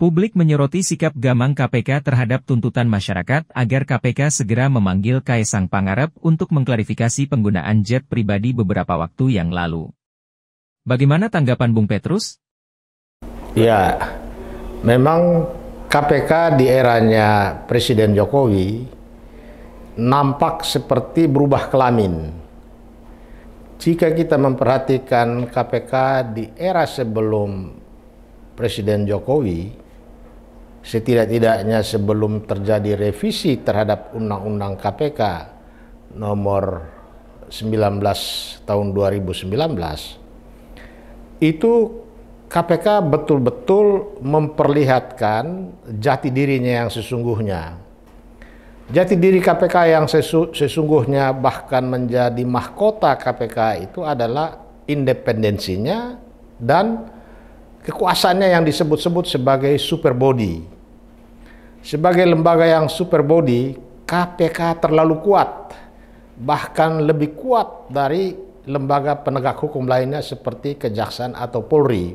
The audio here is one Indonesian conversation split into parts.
Publik menyoroti sikap gamang KPK terhadap tuntutan masyarakat agar KPK segera memanggil Kaesang Pangarep untuk mengklarifikasi penggunaan jet pribadi beberapa waktu yang lalu. Bagaimana tanggapan Bung Petrus? Ya, memang KPK di eranya Presiden Jokowi nampak seperti berubah kelamin. Jika kita memperhatikan KPK di era sebelum Presiden Jokowi, setidak-tidaknya sebelum terjadi revisi terhadap Undang-Undang KPK nomor 19 tahun 2019, itu KPK betul-betul memperlihatkan jati dirinya yang sesungguhnya. Jati diri KPK yang sesungguhnya bahkan menjadi mahkota KPK itu adalah independensinya dan kekuasaannya yang disebut-sebut sebagai super body. Sebagai lembaga yang super body, KPK terlalu kuat, bahkan lebih kuat dari lembaga penegak hukum lainnya seperti Kejaksaan atau Polri.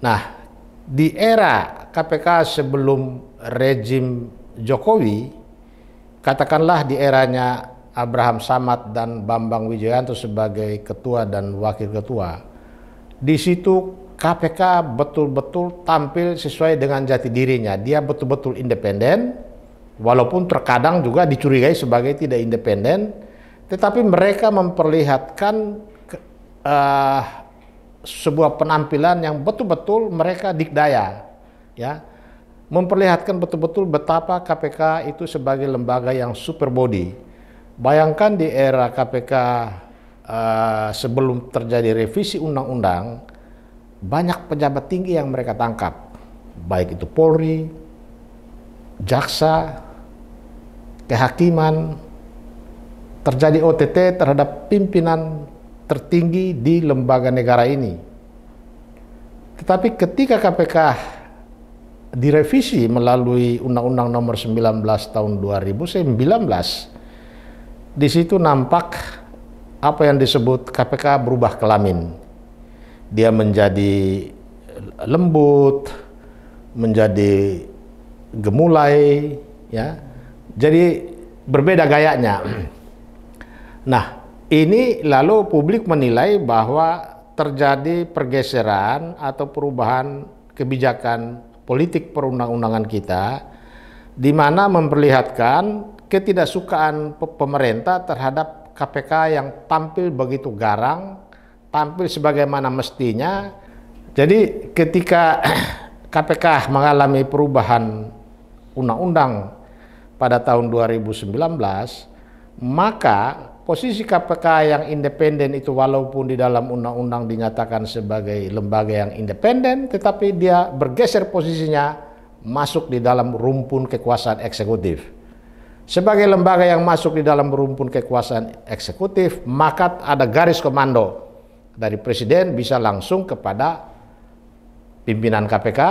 Nah, di era KPK sebelum rejim Jokowi, katakanlah di eranya Abraham Samad dan Bambang Wijoyanto sebagai ketua dan wakil ketua, di situ KPK betul-betul tampil sesuai dengan jati dirinya. Dia betul-betul independen, walaupun terkadang juga dicurigai sebagai tidak independen, tetapi mereka memperlihatkan sebuah penampilan yang betul-betul mereka dikdaya, ya, memperlihatkan betul-betul betapa KPK itu sebagai lembaga yang super body. Bayangkan di era KPK sebelum terjadi revisi undang-undang, banyak pejabat tinggi yang mereka tangkap, baik itu Polri, jaksa, kehakiman, terjadi OTT terhadap pimpinan tertinggi di lembaga negara ini. Tetapi ketika KPK direvisi melalui Undang-Undang nomor 19 tahun 2019, di situ nampak apa yang disebut KPK berubah kelamin. Dia menjadi lembut, menjadi gemulai, ya. Jadi berbeda gayanya. Nah, ini lalu publik menilai bahwa terjadi pergeseran atau perubahan kebijakan politik perundang-undangan kita, di mana memperlihatkan ketidaksukaan pemerintah terhadap KPK yang tampil begitu garang, tampil sebagaimana mestinya. Jadi ketika KPK mengalami perubahan undang-undang pada tahun 2019, maka posisi KPK yang independen itu walaupun di dalam undang-undang dinyatakan sebagai lembaga yang independen, tetapi dia bergeser posisinya masuk di dalam rumpun kekuasaan eksekutif. Sebagai lembaga yang masuk di dalam rumpun kekuasaan eksekutif, maka ada garis komando dari Presiden bisa langsung kepada pimpinan KPK,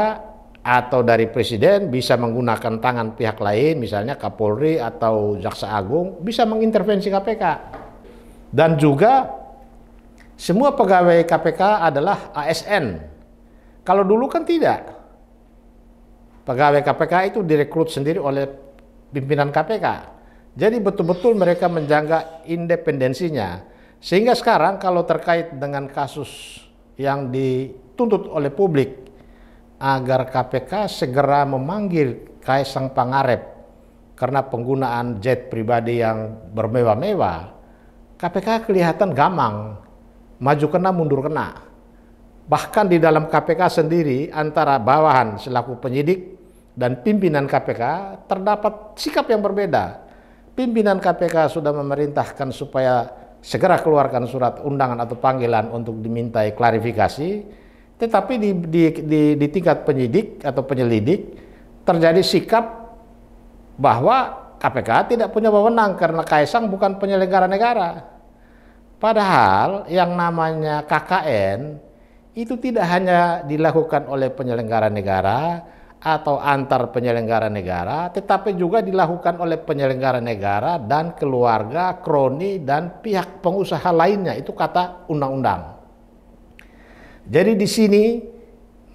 atau dari Presiden bisa menggunakan tangan pihak lain, misalnya Kapolri atau Jaksa Agung, bisa mengintervensi KPK. Dan juga semua pegawai KPK adalah ASN. Kalau dulu kan tidak. Pegawai KPK itu direkrut sendiri oleh pimpinan KPK. Jadi betul-betul mereka menjaga independensinya. Sehingga sekarang kalau terkait dengan kasus yang dituntut oleh publik, agar KPK segera memanggil Kaesang Pangarep karena penggunaan jet pribadi yang bermewah-mewah, KPK kelihatan gamang, maju kena mundur kena. Bahkan di dalam KPK sendiri antara bawahan selaku penyidik dan pimpinan KPK terdapat sikap yang berbeda. Pimpinan KPK sudah memerintahkan supaya segera keluarkan surat undangan atau panggilan untuk dimintai klarifikasi. Tetapi di tingkat penyidik atau penyelidik terjadi sikap bahwa KPK tidak punya wewenang karena Kaesang bukan penyelenggara negara. Padahal yang namanya KKN itu tidak hanya dilakukan oleh penyelenggara negara atau antar penyelenggara negara, tetapi juga dilakukan oleh penyelenggara negara dan keluarga, kroni, dan pihak pengusaha lainnya. Itu kata undang-undang. Jadi di sini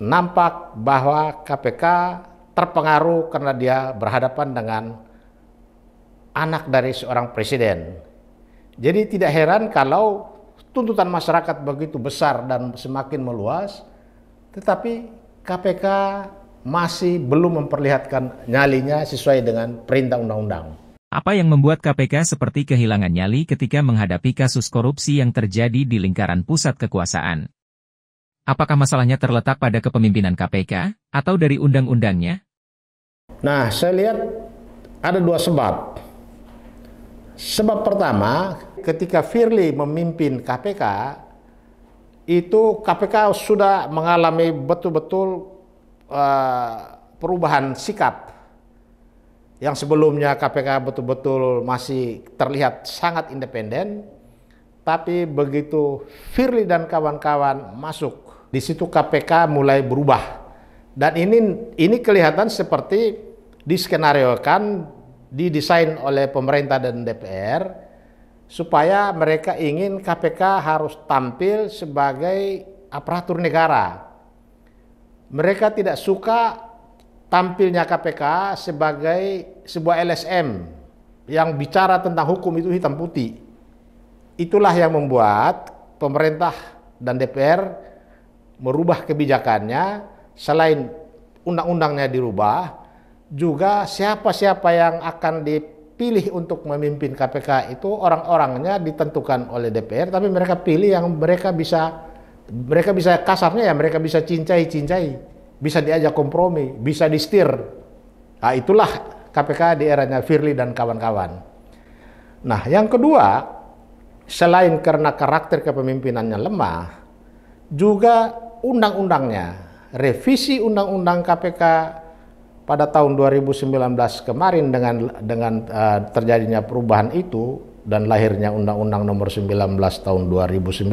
nampak bahwa KPK terpengaruh karena dia berhadapan dengan anak dari seorang presiden. Jadi tidak heran kalau tuntutan masyarakat begitu besar dan semakin meluas, tetapi KPK masih belum memperlihatkan nyalinya sesuai dengan perintah undang-undang. Apa yang membuat KPK seperti kehilangan nyali ketika menghadapi kasus korupsi yang terjadi di lingkaran pusat kekuasaan? Apakah masalahnya terletak pada kepemimpinan KPK atau dari undang-undangnya? Nah, saya lihat ada dua sebab. Sebab pertama, ketika Firly memimpin KPK, itu KPK sudah mengalami betul-betul perubahan sikap. Yang sebelumnya KPK betul-betul masih terlihat sangat independen, tapi begitu Firly dan kawan-kawan masuk, di situ KPK mulai berubah. Dan ini kelihatan seperti diskenariokan, didesain oleh pemerintah dan DPR, supaya mereka ingin KPK harus tampil sebagai aparatur negara. Mereka tidak suka tampilnya KPK sebagai sebuah LSM yang bicara tentang hukum itu hitam putih. Itulah yang membuat pemerintah dan DPR merubah kebijakannya. Selain undang-undangnya dirubah, juga siapa-siapa yang akan dipilih untuk memimpin KPK itu orang-orangnya ditentukan oleh DPR, tapi mereka pilih yang mereka bisa kasarnya ya mereka bisa cincai, bisa diajak kompromi, bisa disetir. Nah, itulah KPK di eranya Firly dan kawan-kawan. Nah, yang kedua, selain karena karakter kepemimpinannya lemah, juga undang-undangnya, revisi undang-undang KPK pada tahun 2019 kemarin dengan terjadinya perubahan itu dan lahirnya Undang-Undang Nomor 19 tahun 2019,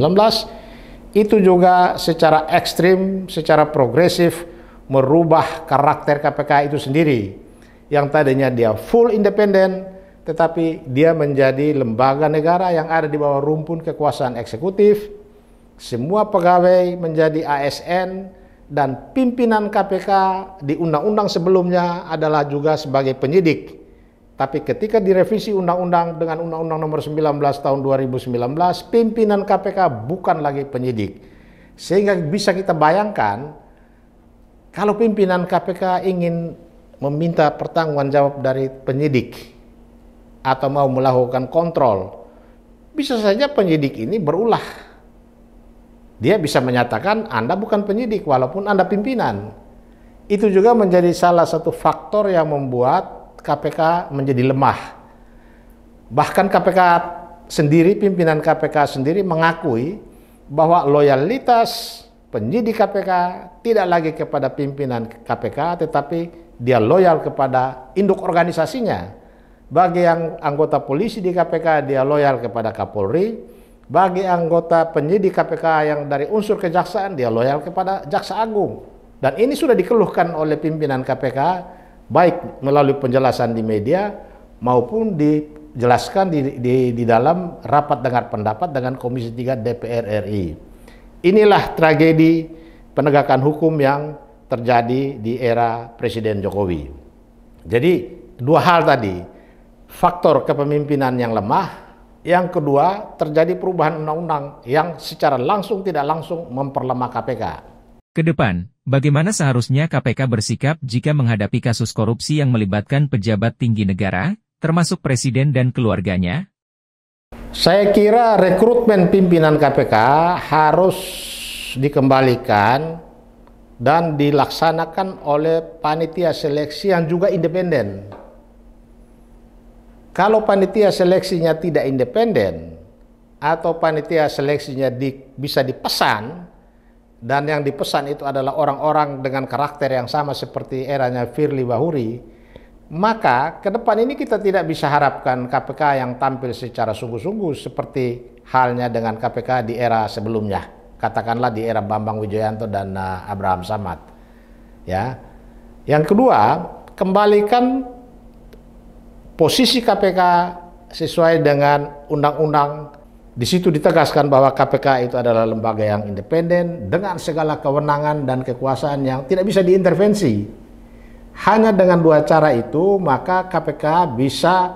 itu juga secara ekstrim, secara progresif merubah karakter KPK itu sendiri. Yang tadinya dia full independen, tetapi dia menjadi lembaga negara yang ada di bawah rumpun kekuasaan eksekutif. Semua pegawai menjadi ASN, dan pimpinan KPK di undang-undang sebelumnya adalah juga sebagai penyidik. Tapi ketika direvisi undang-undang dengan Undang-Undang Nomor 19 tahun 2019, pimpinan KPK bukan lagi penyidik. Sehingga bisa kita bayangkan, kalau pimpinan KPK ingin meminta pertanggungan jawab dari penyidik atau mau melakukan kontrol, bisa saja penyidik ini berulah. Dia bisa menyatakan Anda bukan penyidik walaupun Anda pimpinan. Itu juga menjadi salah satu faktor yang membuat KPK menjadi lemah. Bahkan KPK sendiri, pimpinan KPK sendiri mengakui bahwa loyalitas penyidik KPK tidak lagi kepada pimpinan KPK, tetapi dia loyal kepada induk organisasinya. Bagi yang anggota polisi di KPK, dia loyal kepada Kapolri. Bagi anggota penyidik KPK yang dari unsur kejaksaan, dia loyal kepada Jaksa Agung. Dan ini sudah dikeluhkan oleh pimpinan KPK, baik melalui penjelasan di media maupun dijelaskan di dalam rapat dengar pendapat dengan Komisi 3 DPR RI. Inilah tragedi penegakan hukum yang terjadi di era Presiden Jokowi. Jadi dua hal tadi, faktor kepemimpinan yang lemah. Yang kedua, terjadi perubahan undang-undang yang secara langsung tidak langsung memperlemah KPK. Kedepan, bagaimana seharusnya KPK bersikap jika menghadapi kasus korupsi yang melibatkan pejabat tinggi negara, termasuk presiden dan keluarganya? Saya kira rekrutmen pimpinan KPK harus dikembalikan dan dilaksanakan oleh panitia seleksi yang juga independen. Kalau panitia seleksinya tidak independen atau panitia seleksinya bisa dipesan, dan yang dipesan itu adalah orang-orang dengan karakter yang sama seperti eranya Firly Bahuri, maka ke depan ini kita tidak bisa harapkan KPK yang tampil secara sungguh-sungguh seperti halnya dengan KPK di era sebelumnya. Katakanlah di era Bambang Wijoyanto dan Abraham Samad. Ya. Yang kedua, kembalikan posisi KPK sesuai dengan undang-undang Di situ ditegaskan bahwa KPK itu adalah lembaga yang independen dengan segala kewenangan dan kekuasaan yang tidak bisa diintervensi. Hanya dengan dua cara itu maka KPK bisa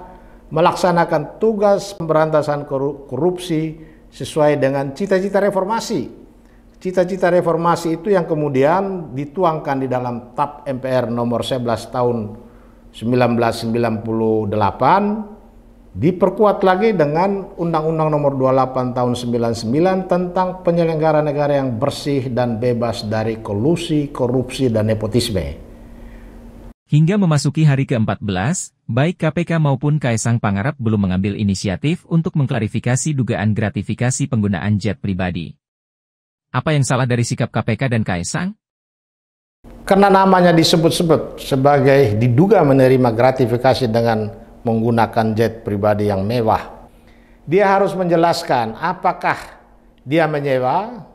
melaksanakan tugas pemberantasan korupsi sesuai dengan cita-cita reformasi. Cita-cita reformasi itu yang kemudian dituangkan di dalam TAP MPR nomor 11 tahun 1998, diperkuat lagi dengan Undang-Undang nomor 28 tahun 99 tentang penyelenggara negara yang bersih dan bebas dari kolusi, korupsi, dan nepotisme. Hingga memasuki hari ke-14, baik KPK maupun Kaesang Pangarep belum mengambil inisiatif untuk mengklarifikasi dugaan gratifikasi penggunaan jet pribadi. Apa yang salah dari sikap KPK dan Kaesang? Karena namanya disebut-sebut sebagai diduga menerima gratifikasi dengan menggunakan jet pribadi yang mewah. Dia harus menjelaskan apakah dia menyewa,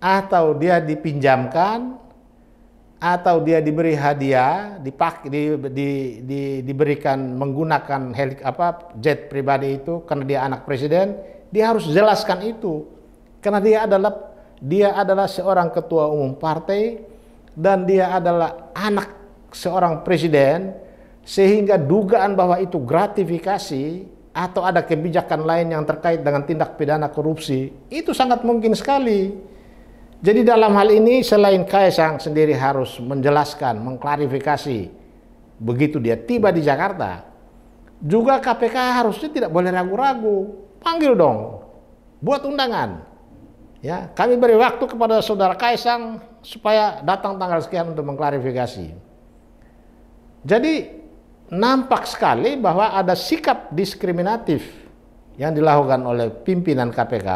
atau dia dipinjamkan, atau dia diberi hadiah, diberikan menggunakan jet pribadi itu karena dia anak presiden. Dia harus jelaskan itu. Karena dia adalah seorang ketua umum partai dan dia adalah anak seorang presiden. Sehingga dugaan bahwa itu gratifikasi atau ada kebijakan lain yang terkait dengan tindak pidana korupsi, itu sangat mungkin sekali. Jadi dalam hal ini selain Kaesang sendiri harus menjelaskan, mengklarifikasi begitu dia tiba di Jakarta, juga KPK harusnya tidak boleh ragu-ragu. Panggil dong, buat undangan. Ya, kami beri waktu kepada saudara Kaesang supaya datang tanggal sekian untuk mengklarifikasi. Jadi nampak sekali bahwa ada sikap diskriminatif yang dilakukan oleh pimpinan KPK,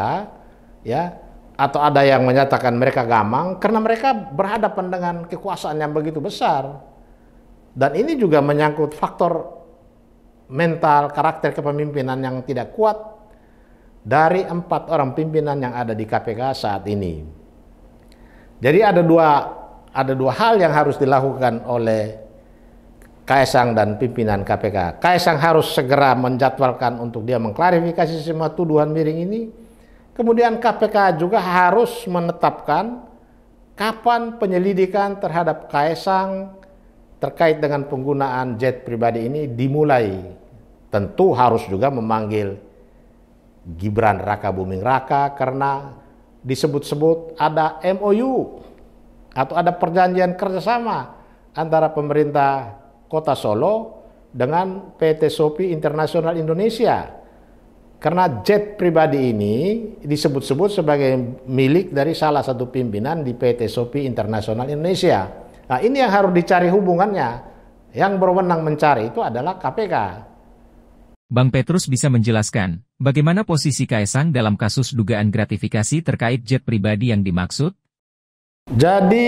ya, atau ada yang menyatakan mereka gamang karena mereka berhadapan dengan kekuasaan yang begitu besar. Dan ini juga menyangkut faktor mental, karakter kepemimpinan yang tidak kuat dari 4 orang pimpinan yang ada di KPK saat ini. Jadi ada dua hal yang harus dilakukan oleh Kaesang dan pimpinan KPK. Kaesang harus segera menjadwalkan untuk dia mengklarifikasi semua tuduhan miring ini. Kemudian KPK juga harus menetapkan kapan penyelidikan terhadap Kaesang terkait dengan penggunaan jet pribadi ini dimulai. Tentu harus juga memanggil Gibran Rakabuming Raka karena disebut-sebut ada MOU atau ada perjanjian kerjasama antara pemerintah Kota Solo dengan PT Shopee Internasional Indonesia. Karena jet pribadi ini disebut-sebut sebagai milik dari salah satu pimpinan di PT Shopee Internasional Indonesia. Nah, ini yang harus dicari hubungannya. Yang berwenang mencari itu adalah KPK. Bang Petrus bisa menjelaskan, bagaimana posisi Kaesang dalam kasus dugaan gratifikasi terkait jet pribadi yang dimaksud? Jadi,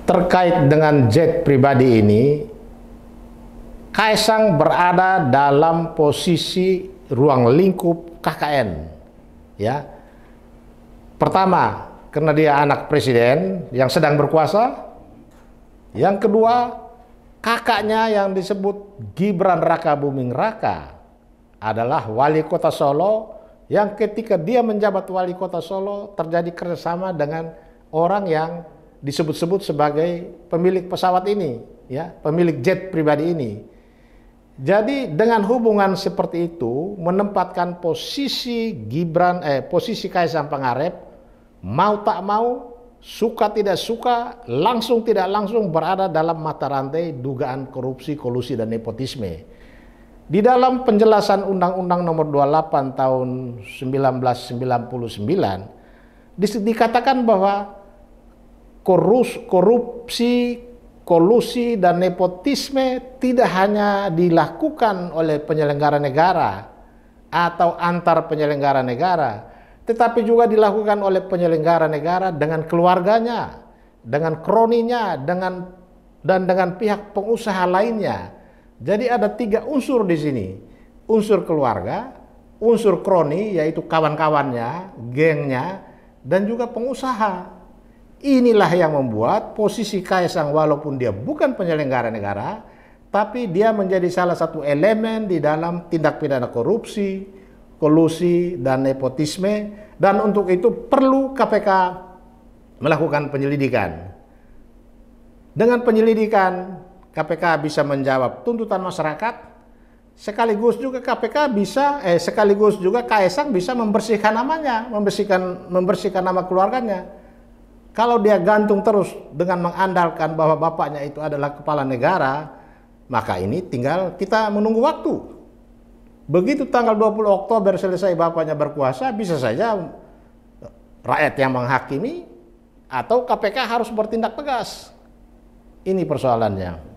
terkait dengan jet pribadi ini, Kaesang berada dalam posisi ruang lingkup KKN. Ya. Pertama, karena dia anak presiden yang sedang berkuasa. Yang kedua, kakaknya yang disebut Gibran Rakabuming Raka adalah wali kota Solo yang ketika dia menjabat wali kota Solo terjadi kerjasama dengan orang yang disebut-sebut sebagai pemilik pesawat ini, ya, pemilik jet pribadi ini. Jadi dengan hubungan seperti itu menempatkan posisi posisi Kaesang Pangarep mau tak mau, suka tidak suka, langsung tidak langsung berada dalam mata rantai dugaan korupsi, kolusi dan nepotisme. Di dalam penjelasan Undang-Undang nomor 28 tahun 1999 dikatakan bahwa korupsi, kolusi dan nepotisme tidak hanya dilakukan oleh penyelenggara negara atau antar penyelenggara negara, tetapi juga dilakukan oleh penyelenggara negara dengan keluarganya, dengan kroninya, dan dengan pihak pengusaha lainnya. Jadi ada 3 unsur di sini. Unsur keluarga, unsur kroni yaitu kawan-kawannya, gengnya, dan juga pengusaha. Inilah yang membuat posisi Kaesang walaupun dia bukan penyelenggara negara, tapi dia menjadi salah satu elemen di dalam tindak pidana korupsi, kolusi dan nepotisme, dan untuk itu perlu KPK melakukan penyelidikan. Dengan penyelidikan, KPK bisa menjawab tuntutan masyarakat, sekaligus juga sekaligus juga Kaesang bisa membersihkan namanya, membersihkan nama keluarganya. Kalau dia gantung terus dengan mengandalkan bahwa bapaknya itu adalah kepala negara, maka ini tinggal kita menunggu waktu. Begitu tanggal 20 Oktober selesai bapaknya berkuasa, bisa saja rakyat yang menghakimi atau KPK harus bertindak tegas. Ini persoalannya.